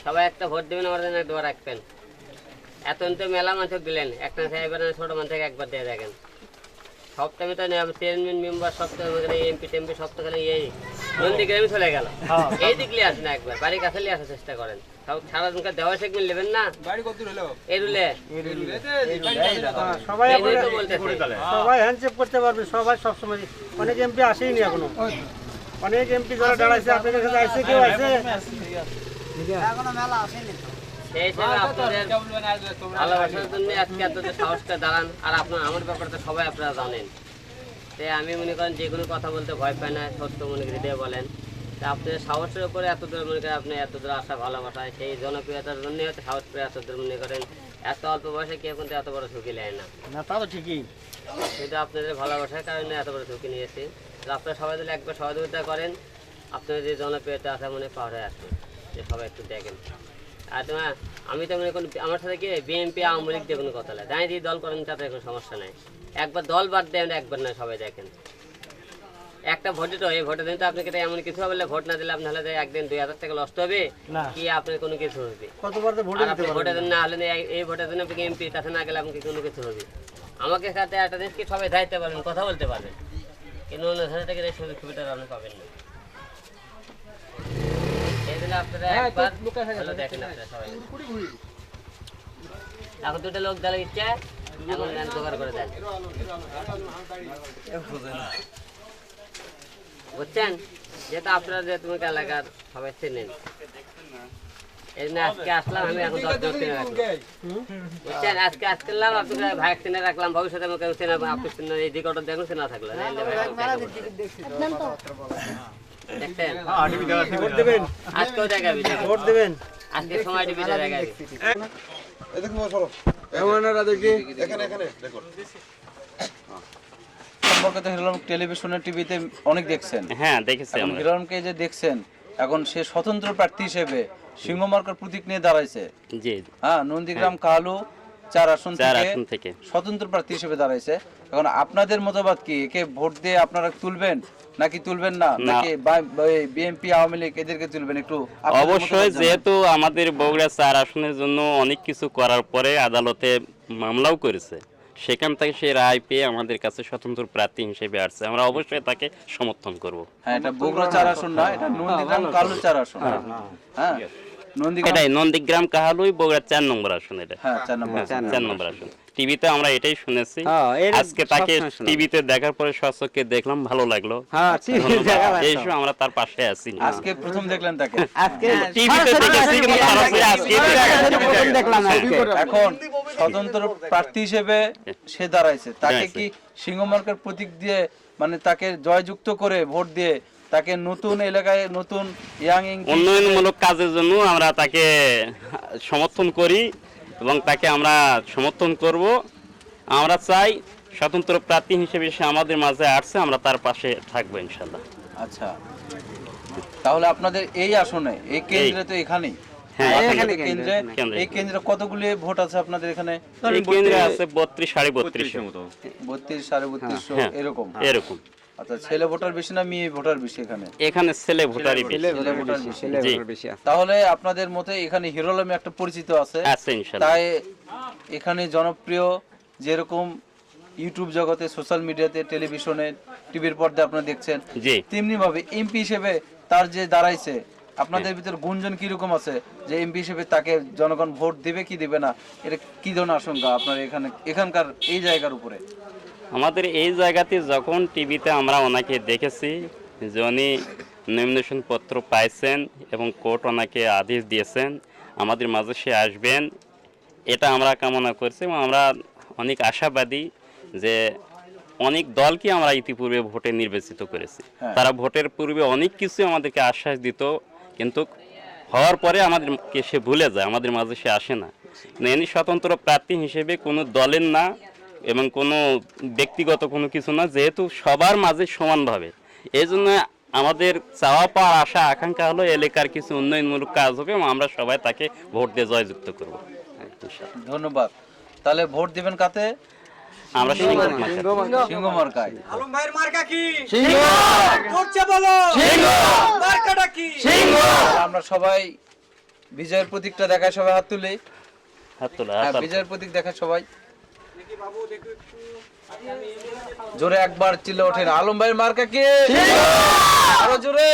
সবাই একটা ভোট দেবেন, আমার জন্য দোয়া রাখবেন। এত তো মেলা মানুষ দিলেন, একটা সাহেবের ছোট মানুষ থেকে একবার দিয়ে দেখেন। সব টাইমে তো চেয়ারম্যান মেম্বার সব তো এমপি টেমপি সব তো খালি এই নন্দীগ্রামে চলে গেল। এই দিকলে আসেন, একবার বাড়ির কাছে আসার চেষ্টা করেন। সব সারাদিনকে দেওয়া শেখবেন নেবেন না এই রুলে সবাই সবাই হ্যান্ডশেক করতে পারবে, সবাই সবসময়। অনেক এমপি আসেইনি এখনো, অনেক এমপি যারা দাঁড়াইছে আপনাদের কাছে আসছে, কেউ আসছে এখনো মেলা আসেনি। সেই হিসেবে আপনাদের ভালোবাসার জন্য আজকে এতদের সাহসটা দাঁড়ান। আর আপনার আমার ব্যাপারটা সবাই আপনারা জানেন। তাই আমি মনে করেন যে কোনো কথা বলতে ভয় পাই না, সত্য মনে করে দিয়ে বলেন। তা আপনাদের সাহসের উপরে এতদূর মনে করেন, আপনি এতদূর আশা ভালোবাসায় সেই জনপ্রিয়তার জন্যই হয়তো সাহস পেয়ে এতদূর মনে করেন। এত অল্প বয়সে কেউ কিন্তু এত বড় ঝুঁকি নেয় না। তা তো ঠিকই, কিন্তু আপনাদের ভালোবাসার কারণে এত বড় ঝুঁকি নিয়েছি। আপনারা সবাই যদি একবার সহযোগিতা করেন, আপনাদের যে জনপ্রিয়তা আছে মনে পাওয়ারে আসবে, যে সবাই একটু দেখেন। আর তোমার আমি তো মনে করি আমার সাথে কি বিএনপি আওয়ামী লীগ দিয়ে কোনো কথা নেই, দাঁড়িয়ে দিয়ে দল করেন তাতে কোনো সমস্যা নেই। একবার দল বাদ দেন, একবার না সবাই দেখেন। একটা ভোটে তো এই ভোটের দিন তো আপনাকে এমন কিছু বললে ভোট না দিলে আপনার হলে একদিন 2000 টাকা লস হবে কি আপনার কোনো কিছু হবে। কতবার তো ভোটের দিন না হলে এই ভোটের দিন আপনি এমপি কাছে না গেলে আপনাকে কোনো কিছু হবে। আমাকে সাথে একটা জিনিস কি সবাই দায়িত্ব পারবেন, কথা বলতে পারবেন, কিন্তু অন্য ধারে থেকে এই সুযোগ সুবিধা আপনি পাবেন না। এই জন্য আপনারা একবার দেখেন আপনারা সবাই। এখন দুটো লোক দাঁড়িয়ে ইচ্ছে এখন জোগাড় করে দেন, বুঝছেন? যেহেতু আপনারা যে তোমাকে এলাকার সবাই চেনেন, এই জন্য আজকে আসলাম। আমি এখন 10 জন চিনে রাখলাম, বুঝছেন? আজকে আসলাম আপনাকে ভাই চিনে রাখলাম, ভবিষ্যতে আমাকে চেনা আপনি চিনে এই দিক অর্ডার দেখুন চেনা থাকলো দেখছেন। ভোট দেবেন, আজকেও দেখাবি, ভোট দেবেন, আজকে সময় টিভি দেখাবি। সম্পর্কে হিরোলম টেলিভিশনের টিভিতে অনেক দেখছেন। হ্যাঁ দেখেছি আমরা। হিরোলমকে যে দেখছেন, এখন সে স্বতন্ত্র প্রার্থী হিসেবে সিংহমার্কার প্রতীক নিয়ে দাঁড়াইছে। জি হ্যাঁ, নন্দীগ্রাম কালু 4 আসন থেকে স্বতন্ত্র প্রার্থী হিসেবে দাঁড়াইছে। এখন আপনাদের মতবাদ কি? একে ভোট দিয়ে আপনারা তুলবেন নাকি তুলবেন না, নাকি বিএনপি আওয়ামী লীগ এদেরকে তুলবেন? একটু অবশ্যই, যেহেতু আমাদের বগুড়া 4 আসনের জন্য অনেক কিছু করার পরে আদালতে মামলাও করেছে, সেখান থেকে সে রায় পেয়ে আমাদের কাছে স্বতন্ত্র প্রার্থী হিসেবে আসছে, আমরা অবশ্যই তাকে সমর্থন করব। হ্যাঁ, এটা বগুড়া 4 আসন না, এটা নন্দীগ্রাম কালু 4 আসন। হ্যাঁ, এটাই নন্দীগ্রাম কাহালুই বগুড়া 4 নম্বর আসন। এটা হ্যাঁ 4 নম্বর আসন। টিভিতে আমরা এটাই শুনেছি, আজকে তাকে টিভিতে দেখার পরে সচক্ষে দেখলাম, ভালো লাগলো। এই সময় আমরা তার পাশে আছি। আজকে প্রথম দেখলেন তাকে? টিভিতে দেখেছি কিন্তু আজকে দেখলাম। এখন স্বতন্ত্র প্রার্থী হিসেবে সে দাঁড়াইছে, তাকে কি সিংহমার্কার প্রতীক দিয়ে মানে তাকে জয়যুক্ত করে ভোট দিয়ে তাকে নতুন এলাকায় নতুন উন্নয়নমূলক কাজের জন্য আমরা তাকে সমর্থন করি এবং তাকে আমরা সমর্থন করব। আমরা চাই স্বতন্ত্র প্রার্থী হিসেবে সে আমাদের মাঝে আসছে, আমরা তার পাশে থাকবো ইনশাল্লাহ। আচ্ছা, তাহলে আপনাদের এই আসনে এই কেন্দ্রে তো এখানেই এই কেন্দ্রে কতগুলি ভোট আছে আপনাদের এখানে? এই কেন্দ্রে আছে 32 32.5 মতো, 32 32.5 এরকম। আচ্ছা, ছেলে ভোটার বেশি না মেয়ে ভোটার বেশি? এখানে ছেলে ভোটারই বেশি। তাহলে আপনাদের মতে এখানে হিরোলমে একটা পরিচিত আছে, তাই এখানে জনপ্রিয়, যেরকম ইউটিউব জগতে, সোশ্যাল মিডিয়াতে, টেলিভিশনে, টিভির পর্দায় আপনারা দেখছেন, তেমনি ভাবে এমপি হিসেবে তার যে দাঁড়াইছে, আপনাদের ভিতর গুঞ্জন কিরকম আছে যে এমপি হিসেবে তাকে জনগণ ভোট দিবে কি দিবে না, এটা কি ধরনের আশঙ্কা আপনার এখানকার এই জায়গার উপরে? আমাদের এই জায়গাতে যখন টিভিতে আমরা ওনাকে দেখেছি যে উনি নমিনেশন পত্র পাইছেন এবং কোর্ট ওনাকে আদেশ দিয়েছেন আমাদের মাঝে সে আসবেন, এটা আমরা কামনা করছি এবং আমরা অনেক আশাবাদী যে অনেক দলকে আমরা ইতিপূর্বে ভোটে নির্বাচিত করেছি। তারা ভোটের পূর্বে অনেক কিছু আমাদেরকে আশ্বাস দিত, কিন্তু হওয়ার পরে আমাদেরকে সে ভুলে যায়, আমাদের মাঝে সে আসে না। এনি স্বতন্ত্র প্রার্থী হিসেবে কোনো দলের না এবং কোনো ব্যক্তিগত কোনো কিছু না, যেহেতু সবার মাঝে সমানভাবে, এই জন্য আমাদের চাওয়া পাওয়ার আশা আকাঙ্ক্ষা হলো এলাকার কিছু উন্নয়নমূলক কাজ হবে এবং আমরা সবাই তাকে ভোট দিয়ে জয়যুক্ত করব। ধন্যবাদ। তাহলে ভোট দিবেন কাতে? আমরা সিংহ মার্কায়। আলম ভাইয়ের মার্কা কি? সিংহ। করছে বলো। সিংহ। মার্কাটা কি? সিংহ। আমরা সবাই বিজয়ের প্রতীকটা দেখায় সবাই, হাত তুলে। হাত তোলা, হ্যাঁ, হাত তোলা। বিজয়ের প্রতীক দেখায় সবাই। জোরে একবার চিল্লে ওঠেন, আলম ভাইয়ের মার্কা কি? আরো জোরে।